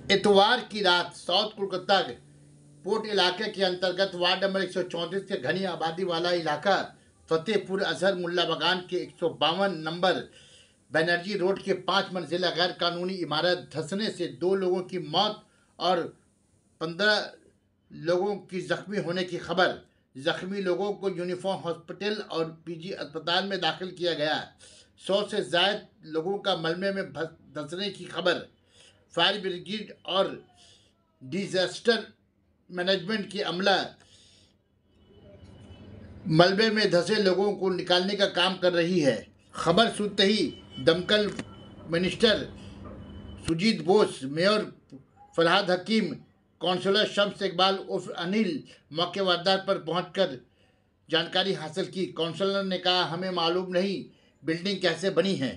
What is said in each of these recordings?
इतवार की रात साउथ कोलकाता पोर्ट इलाके के अंतर्गत वार्ड नंबर 134 के घनी आबादी वाला इलाका फतेहपुर अजहर मुल्ला बगान के 152 नंबर बनर्जी रोड के 5 मंजिला गैर कानूनी इमारत धंसने से 2 लोगों की मौत और 15 लोगों की जख्मी होने की खबर। जख्मी लोगों को यूनिफॉर्म हॉस्पिटल और पीजी अस्पताल में दाखिल किया गया। 100 से ज्यादा लोगों का मलबे में धंसने की खबर। फायर ब्रिगेड और डिजास्टर मैनेजमेंट की अमला मलबे में धंसे लोगों को निकालने का काम कर रही है। खबर सुनते ही दमकल मिनिस्टर सुजीत बोस, मेयर फरहाद हकीम, काउंसलर शम्स इकबाल उर्फ अनिल मौके वारदात पर पहुंचकर जानकारी हासिल की। काउंसलर ने कहा, हमें मालूम नहीं बिल्डिंग कैसे बनी है।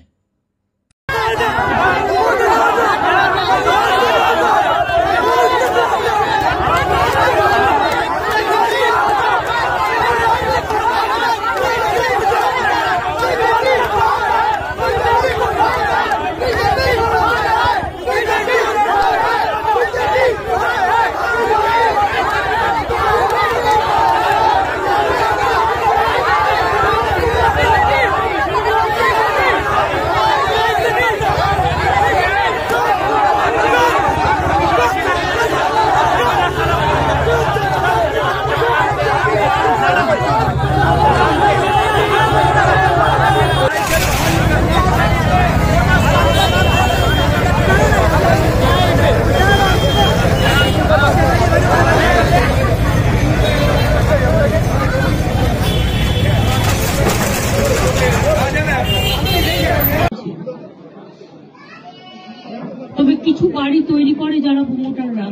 তবে কিছু বাড়ি তৈরি করে যারা প্রমোটাররা,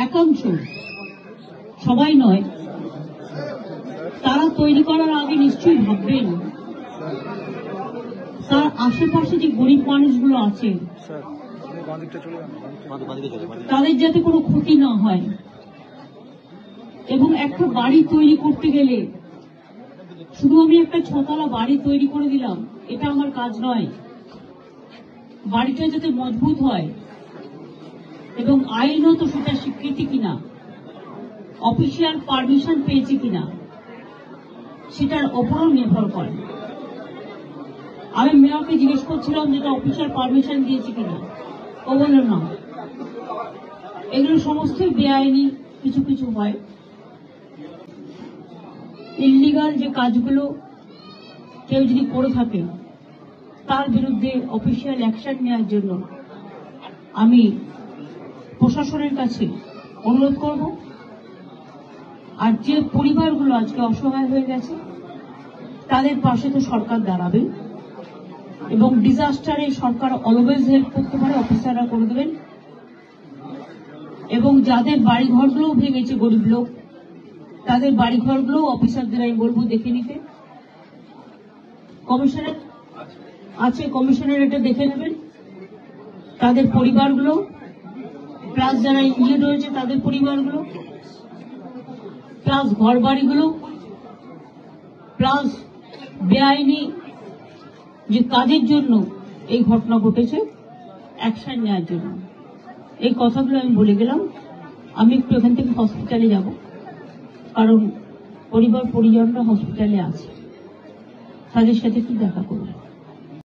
একাংশ, সবাই নয়, তারা তৈরি করার আগে নিশ্চয়ই ভাববেন তার আশেপাশে যে গরিব মানুষগুলো আছে তাদের যাতে কোনো ক্ষতি না হয়। এবং একটা বাড়ি তৈরি করতে গেলে শুধু আমি একটা 6 তলা বাড়ি তৈরি করে দিলাম, এটা আমার কাজ নয়। বাড়িটা যাতে মজবুত হয় এবং আইনত সেটা স্বীকৃতি কিনা, অফিসিয়াল পারমিশন পেয়েছে কিনা, সেটার ওপরও নির্ভর করে। আমি মেয়রকে জিজ্ঞেস করছিলাম যেটা অফিসিয়াল পারমিশন দিয়েছে কিনা, ও বলল না। এগুলো সমস্ত বেআইনি কিছু কিছু হয়। ইল্লিগাল যে কাজগুলো কেউ যদি করে থাকে তার বিরুদ্ধে অফিসিয়াল অ্যাকশন নেওয়ার জন্য আমি প্রশাসনের কাছে অনুরোধ করব। আর যে পরিবারগুলো আজকে অসহায় হয়ে গেছে তাদের পাশে তো সরকার দাঁড়াবে এবং ডিজাস্টারে সরকার অলওয়েজ হেল্প করতে পারে, অফিসাররা করে দেবেন। এবং যাদের বাড়িঘরগুলো ভেঙেছে গরিব লোক, তাদের বাড়িঘরগুলো অফিসারদের আমি বলবো দেখে নিতে। কমিশনার আছে, কমিশনার এটা দেখে নেবেন। তাদের পরিবারগুলো প্লাস যারা ইঞ্জিনিয়ার রয়েছে তাদের পরিবারগুলো প্লাস ঘর বাড়িগুলো প্লাস বেআইনি যে কাজের জন্য এই ঘটনা ঘটেছে অ্যাকশন নেওয়ার জন্য। এই কথাগুলো আমি বলে গেলাম। আমি একটু এখান থেকে হসপিটালে যাব, কারণ পরিবার পরিজনরা হসপিটালে আছে, তাদের সাথে একটু দেখা করব।